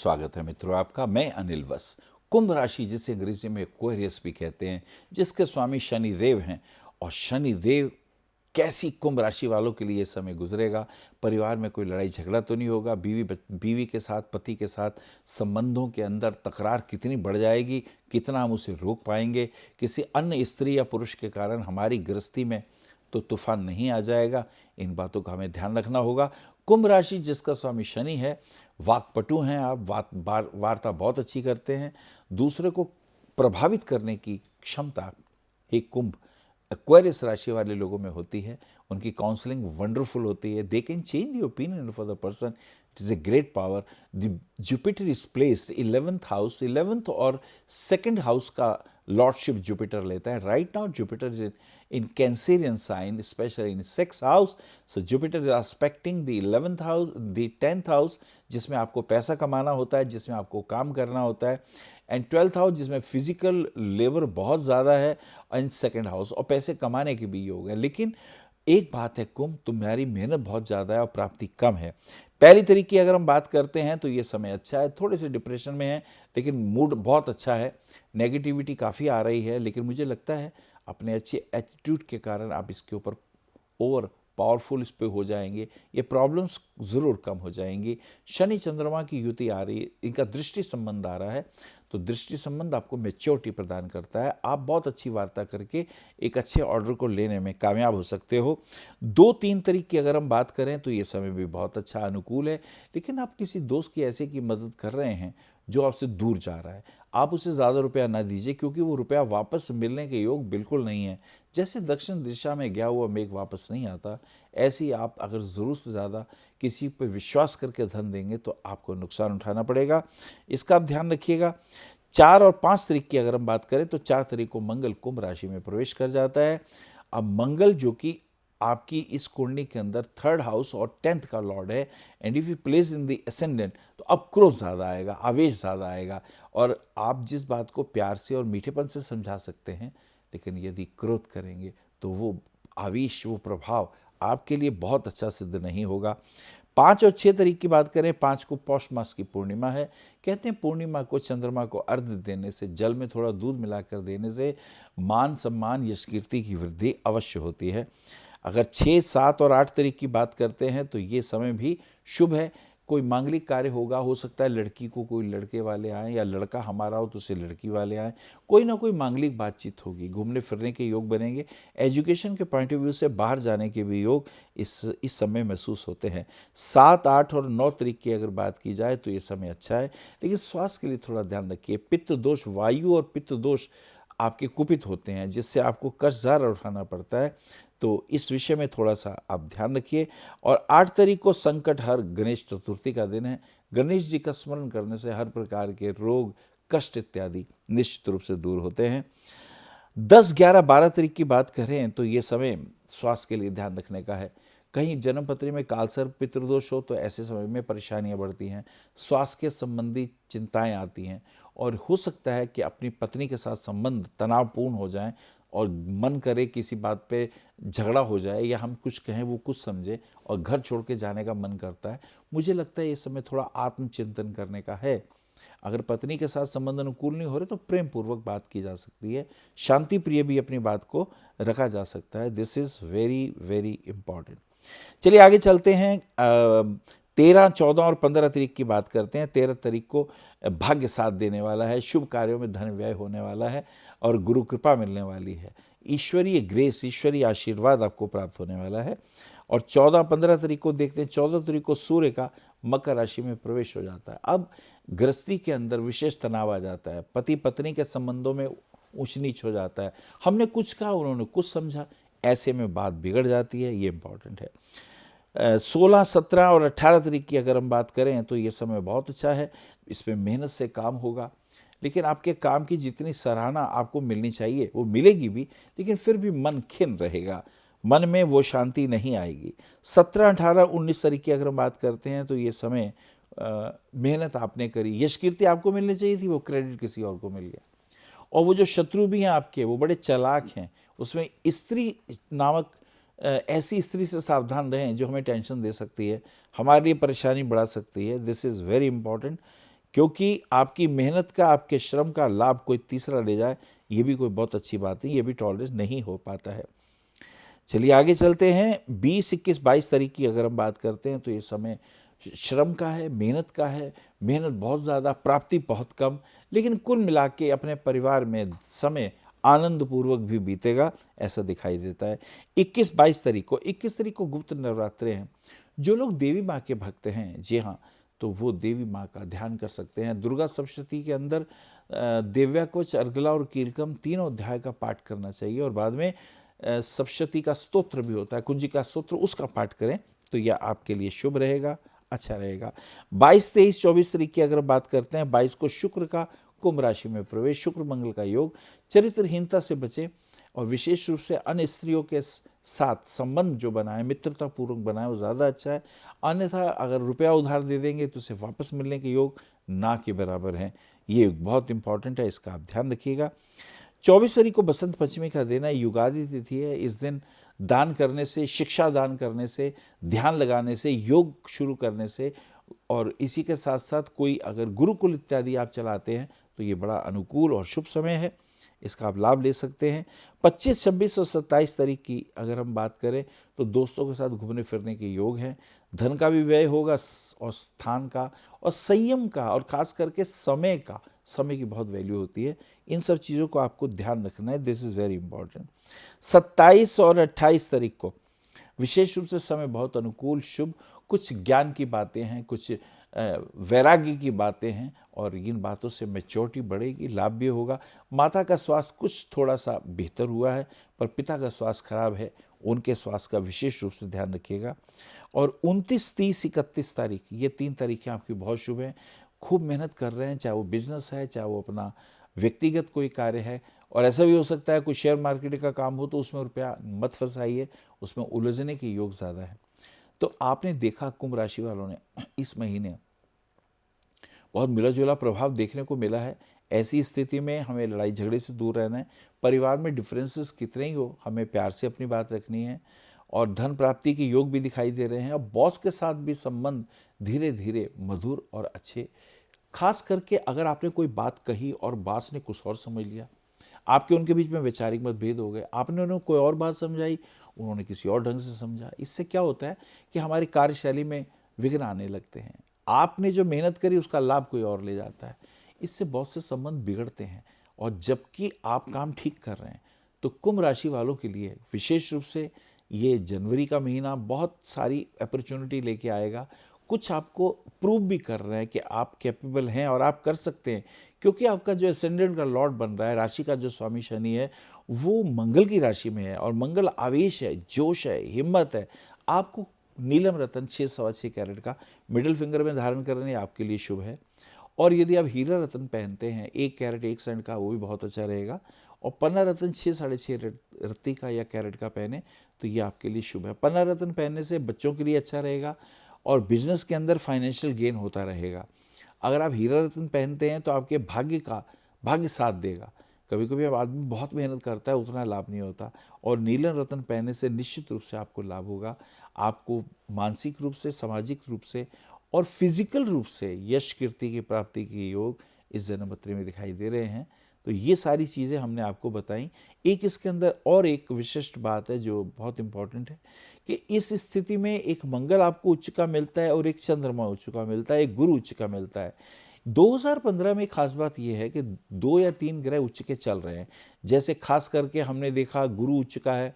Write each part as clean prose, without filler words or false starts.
स्वागत है मित्रों आपका। मैं अनिल वस। कुंभ राशि, जिसे अंग्रेजी में एक्वेरियस भी कहते हैं, जिसके स्वामी शनिदेव हैं, और शनिदेव कैसी कुंभ राशि वालों के लिए ये समय गुजरेगा। परिवार में कोई लड़ाई झगड़ा तो नहीं होगा। बीवी के साथ, पति के साथ संबंधों के अंदर तकरार कितनी बढ़ जाएगी, कितना हम उसे रोक पाएंगे। किसी अन्य स्त्री या पुरुष के कारण हमारी गृहस्थी में तो तूफान नहीं आ जाएगा। इन बातों का हमें ध्यान रखना होगा। कुंभ राशि, जिसका स्वामी शनि है, वाक्पटु हैं आप, वार्ता बहुत अच्छी करते हैं। दूसरे को प्रभावित करने की क्षमता एक कुंभ एक्वेरियस राशि वाले लोगों में होती है। उनकी काउंसलिंग वंडरफुल होती है। They can change the opinion for the person. It is a great power. The Jupiter is placed 11th house, 11th और 2nd हाउस का लॉर्डशिप जुपिटर लेता है। Right now Jupiter is in Cancerian sign, especially in 6th house. So Jupiter is aspecting the 11th house, the 10th house, जिसमें आपको पैसा कमाना होता है, जिसमें आपको काम करना होता है, एंड 12th हाउस जिसमें फिजिकल लेबर बहुत ज़्यादा है, एंड 2nd हाउस, और पैसे कमाने के भी योग है। लेकिन एक बात है कुंभ, तुम्हारी मेहनत बहुत ज़्यादा है और प्राप्ति कम है। पहली तरीके की अगर हम बात करते हैं तो ये समय अच्छा है। थोड़े से डिप्रेशन में है, लेकिन मूड बहुत अच्छा है। नेगेटिविटी काफ़ी आ रही है, लेकिन मुझे लगता है अपने अच्छे एटीट्यूड के कारण आप इसके ऊपर ओवर पावरफुल इस पे हो जाएंगे। ये प्रॉब्लम्स ज़रूर कम हो जाएंगी। शनि चंद्रमा की युति आ रही है, इनका दृष्टि संबंध आ रहा है, तो दृष्टि संबंध आपको मैच्योरिटी प्रदान करता है। आप बहुत अच्छी वार्ता करके एक अच्छे ऑर्डर को लेने में कामयाब हो सकते हो। 2-3 तरीके की अगर हम बात करें तो ये समय भी बहुत अच्छा अनुकूल है। लेकिन आप किसी दोस्त की ऐसे की मदद कर रहे हैं जो आपसे दूर जा रहा है, आप उसे ज़्यादा रुपया ना दीजिए, क्योंकि वो रुपया वापस मिलने के योग बिल्कुल नहीं है। जैसे दक्षिण दिशा में गया हुआ मेघ वापस नहीं आता, ऐसे ही आप अगर ज़रूरत से ज़्यादा किसी पर विश्वास करके धन देंगे तो आपको नुकसान उठाना पड़ेगा। इसका आप ध्यान रखिएगा। 4 और 5 तारीख की अगर हम बात करें तो 4 तारीख को मंगल कुंभ राशि में प्रवेश कर जाता है। अब मंगल जो कि आपकी इस कुंडली के अंदर 3rd हाउस और 10th का लॉर्ड है, and if you place in the ascendant, तो अब क्रोध ज़्यादा आएगा, आवेश ज़्यादा आएगा, और आप जिस बात को प्यार से और मीठेपन से समझा सकते हैं, लेकिन यदि क्रोध करेंगे तो वो आवेश, वो प्रभाव आपके लिए बहुत अच्छा सिद्ध नहीं होगा। 5 और 6 तारीख की बात करें, 5 को पौष मास की पूर्णिमा है। कहते हैं पूर्णिमा को चंद्रमा को अर्घ्य देने से, जल में थोड़ा दूध मिलाकर देने से मान सम्मान, यश कीर्ति की वृद्धि अवश्य होती है। अगर 6, 7 और 8 तारीख की बात करते हैं तो ये समय भी शुभ है। कोई मांगलिक कार्य होगा, हो सकता है लड़की को कोई लड़के वाले आएँ, या लड़का हमारा हो तो उसे लड़की वाले आएँ। कोई ना कोई मांगलिक बातचीत होगी, घूमने फिरने के योग बनेंगे। एजुकेशन के पॉइंट ऑफ व्यू से बाहर जाने के भी योग इस समय महसूस होते हैं। 7, 8 और 9 तारीख की अगर बात की जाए तो ये समय अच्छा है, लेकिन स्वास्थ्य के लिए थोड़ा ध्यान रखिए। पित्त दोष, वायु और पित्त दोष आपके कुपित होते हैं, जिससे आपको कर्ज ज़्यादा उठाना पड़ता है, तो इस विषय में थोड़ा सा आप ध्यान रखिए। और 8 तारीख को संकट हर गणेश चतुर्थी का दिन है। गणेश जी का स्मरण करने से हर प्रकार के रोग, कष्ट इत्यादि निश्चित रूप से दूर होते हैं। 10, 11, 12 तारीख की बात करें तो ये समय स्वास्थ्य के लिए ध्यान रखने का है। कहीं जन्मपत्री में कालसर्प पितृदोष हो तो ऐसे समय में परेशानियां बढ़ती हैं, स्वास्थ्य के संबंधी चिंताएं आती हैं, और हो सकता है कि अपनी पत्नी के साथ संबंध तनावपूर्ण हो जाएं, और मन करे किसी बात पे झगड़ा हो जाए, या हम कुछ कहें वो कुछ समझे, और घर छोड़ के जाने का मन करता है। मुझे लगता है ये समय थोड़ा आत्मचिंतन करने का है। अगर पत्नी के साथ संबंध अनुकूल नहीं हो रहे तो प्रेम पूर्वक बात की जा सकती है। शांति प्रिय भी अपनी बात को रखा जा सकता है। This is very very important. चलिए आगे चलते हैं। 13, 14 और 15 तारीख की बात करते हैं। 13 तारीख को भाग्य साथ देने वाला है, शुभ कार्यों में धन व्यय होने वाला है, और गुरु कृपा मिलने वाली है। ईश्वरीय ग्रेस, ईश्वरीय आशीर्वाद आपको प्राप्त होने वाला है। और 14, 15 तारीख को देखते हैं। 14 तारीख को सूर्य का मकर राशि में प्रवेश हो जाता है। अब गृहस्थी के अंदर विशेष तनाव आ जाता है, पति पत्नी के संबंधों में ऊंच नीच हो जाता है। हमने कुछ कहा, उन्होंने कुछ समझा, ऐसे में बात बिगड़ जाती है। ये इंपॉर्टेंट है। 16, 17 और 18 तारीख की अगर हम बात करें तो ये समय बहुत अच्छा है। इसमें मेहनत से काम होगा, लेकिन आपके काम की जितनी सराहना आपको मिलनी चाहिए वो मिलेगी भी, लेकिन फिर भी मन खिन्न रहेगा, मन में वो शांति नहीं आएगी। 17, 18, 19 तारीख की अगर हम बात करते हैं तो ये समय मेहनत आपने करी, यश कीर्ति आपको मिलनी चाहिए थी, वो क्रेडिट किसी और को मिल गया। और वो जो शत्रु भी हैं आपके, वो बड़े चालाक हैं। उसमें स्त्री नामक ऐसी स्त्री से सावधान रहें जो हमें टेंशन दे सकती है, हमारे लिए परेशानी बढ़ा सकती है। This is very important. क्योंकि आपकी मेहनत का, आपके श्रम का लाभ कोई तीसरा ले जाए, ये भी कोई बहुत अच्छी बात नहीं, ये भी टॉलरेंस नहीं हो पाता है। चलिए आगे चलते हैं। 20, 21, 22 तारीख की अगर हम बात करते हैं तो ये समय श्रम का है, मेहनत का है। मेहनत बहुत ज़्यादा, प्राप्ति बहुत कम, लेकिन कुल मिला के अपने परिवार में समय आनंदपूर्वक भी बीतेगा, ऐसा दिखाई देता है। 21, 22 तारीख को, 21 तारीख को गुप्त नवरात्रे हैं। जो लोग देवी माँ के भक्त हैं, जी हाँ, तो वो देवी माँ का ध्यान कर सकते हैं। दुर्गा सप्तशती के अंदर देव्याकुच, अर्गला और कीलकम तीनों अध्याय का पाठ करना चाहिए, और बाद में सप्तशती का स्तोत्र भी होता है, कुंजिका स्तोत्र, उसका पाठ करें तो यह आपके लिए शुभ रहेगा, अच्छा रहेगा। 22, 23, 24 तारीख की अगर बात करते हैं, 22 को शुक्र का कुंभ राशि में प्रवेश, शुक्र मंगल का योग। चरित्रहीनता से बचें, और विशेष रूप से अन्य स्त्रियों के साथ संबंध जो बनाए, मित्रता पूर्वक बनाए, वो ज़्यादा अच्छा है। अन्यथा अगर रुपया उधार दे देंगे तो उसे वापस मिलने के योग ना के बराबर हैं। ये बहुत इंपॉर्टेंट है, इसका आप ध्यान रखिएगा। 24 तारीख को बसंत पंचमी का दिन है, युगादि तिथि है। इस दिन दान करने से, शिक्षा दान करने से, ध्यान लगाने से, योग शुरू करने से, और इसी के साथ साथ कोई अगर गुरुकुल इत्यादि आप चलाते हैं तो ये बड़ा अनुकूल और शुभ समय है, इसका आप लाभ ले सकते हैं। 25, 26 और 27 तारीख की अगर हम बात करें तो दोस्तों के साथ घूमने फिरने के योग हैं। धन का भी व्यय होगा, और स्थान का और संयम का, और खास करके समय का, समय की बहुत वैल्यू होती है। इन सब चीज़ों को आपको ध्यान रखना है, दिस इज़ वेरी इंपॉर्टेंट। 27 और 28 तारीख को विशेष रूप से समय बहुत अनुकूल, शुभ। कुछ ज्ञान की बातें हैं, कुछ वैराग्य की बातें हैं, और इन बातों से मैच्योरिटी बढ़ेगी, लाभ भी होगा। माता का स्वास्थ्य कुछ थोड़ा सा बेहतर हुआ है, पर पिता का स्वास्थ्य खराब है, उनके स्वास्थ्य का विशेष रूप से ध्यान रखिएगा। और 29, 30, 31 तारीख, ये 3 तारीखें आपकी बहुत शुभ हैं। खूब मेहनत कर रहे हैं, चाहे वो बिजनेस है, चाहे वो अपना व्यक्तिगत कोई कार्य है, और ऐसा भी हो सकता है कोई शेयर मार्केट का काम हो तो उसमें रुपया मत फंसाइए, उसमें उलझने के योग ज़्यादा है। तो आपने देखा कुंभ राशि वालों ने इस महीने बहुत मिला जुला प्रभाव देखने को मिला है। ऐसी स्थिति में हमें लड़ाई झगड़े से दूर रहना है। परिवार में डिफरेंसेस कितने ही हो, हमें प्यार से अपनी बात रखनी है, और धन प्राप्ति के योग भी दिखाई दे रहे हैं। अब बॉस के साथ भी संबंध धीरे धीरे मधुर और अच्छे, खास करके अगर आपने कोई बात कही और बॉस ने कुछ और समझ लिया, आपके उनके बीच में वैचारिक मतभेद हो गए, आपने उन्हें कोई और बात समझाई, उन्होंने किसी और ढंग से समझा। इससे क्या होता है कि हमारी कार्यशैली में विघ्न आने लगते हैं। आपने जो मेहनत करी उसका लाभ कोई और ले जाता है, इससे बहुत से संबंध बिगड़ते हैं। और जबकि आप काम ठीक कर रहे हैं, तो कुंभ राशि वालों के लिए विशेष रूप से ये जनवरी का महीना बहुत सारी अपॉर्चुनिटी लेके आएगा। कुछ आपको प्रूव भी कर रहे हैं कि आप कैपेबल हैं और आप कर सकते हैं, क्योंकि आपका जो एसेंडेंट का लॉर्ड बन रहा है, राशि का जो स्वामी शनि है, वो मंगल की राशि में है, और मंगल आवेश है, जोश है, हिम्मत है। आपको नीलम रतन 6 सवा 6 कैरेट का मिडिल फिंगर में धारण करने आपके लिए शुभ है। और यदि आप हीरा रतन पहनते हैं 1 कैरेट 1 सेंट का, वो भी बहुत अच्छा रहेगा। और पन्ना रतन 6 साढ़े 6 रत्ती का या कैरेट का पहने तो ये आपके लिए शुभ है। पन्ना रतन पहनने से बच्चों के लिए अच्छा रहेगा, और बिजनेस के अंदर फाइनेंशियल गेन होता रहेगा। अगर आप हीरा रत्न पहनते हैं तो आपके भाग्य साथ देगा। कभी कभी अब आदमी बहुत मेहनत करता है, उतना लाभ नहीं होता, और नीलम रत्न पहनने से निश्चित रूप से आपको लाभ होगा। आपको मानसिक रूप से, सामाजिक रूप से और फिजिकल रूप से यश कीर्ति की प्राप्ति के योग इस जन्मपत्री में दिखाई दे रहे हैं। तो ये सारी चीज़ें हमने आपको बताई। एक इसके अंदर और एक विशिष्ट बात है जो बहुत इंपॉर्टेंट है, कि इस स्थिति में एक मंगल आपको उच्च का मिलता है, और एक चंद्रमा उच्च का मिलता है, एक गुरु उच्च का मिलता है। 2015 में खास बात यह है कि 2 या 3 ग्रह उच्च के चल रहे हैं। जैसे खास करके हमने देखा गुरु उच्च का है,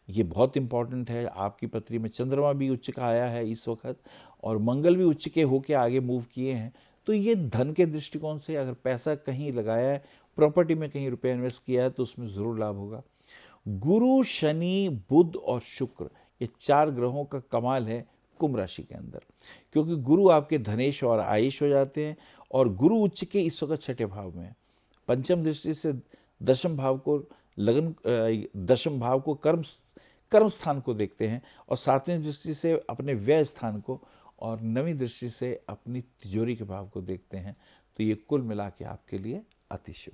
ये बहुत इंपॉर्टेंट है। आपकी पत्री में चंद्रमा भी उच्च का आया है इस वक्त, और मंगल भी उच्च के होके आगे मूव किए हैं। तो ये धन के दृष्टिकोण से अगर पैसा कहीं लगाया है, प्रॉपर्टी में कहीं रुपया इन्वेस्ट किया है, तो उसमें ज़रूर लाभ होगा। गुरु, शनि, बुध और शुक्र, ये 4 ग्रहों का कमाल है कुंभ राशि के अंदर, क्योंकि गुरु आपके धनेश और आयुष हो जाते हैं, और गुरु उच्च के इस वक्त 6ठे भाव में है। पंचम दृष्टि से दशम भाव को कर्म स्थान को देखते हैं, और 7वीं दृष्टि से अपने व्यय स्थान को, और 9वीं दृष्टि से अपनी तिजोरी के भाव को देखते हैं। तो ये कुल मिला के आपके लिए अति शुभ।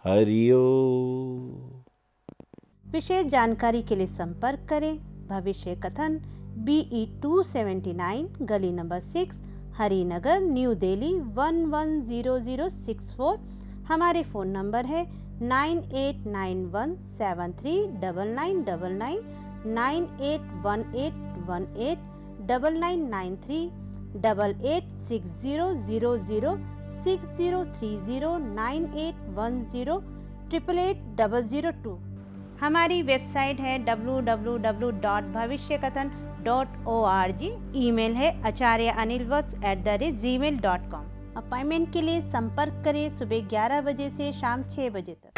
हरिओम। विशेष जानकारी के लिए संपर्क करें भविष्य कथन BE 279 गली नंबर 6 हरिनगर, न्यू दिल्ली 110064। हमारे फ़ोन नंबर है 9891739999, 9818189993, 88600060309810880002। हमारी वेबसाइट है www.bhavishyakathan.org। ईमेल है acharyaanilvats@gmail.com। अपॉइंटमेंट के लिए संपर्क करें सुबह 11 बजे से शाम 6 बजे तक।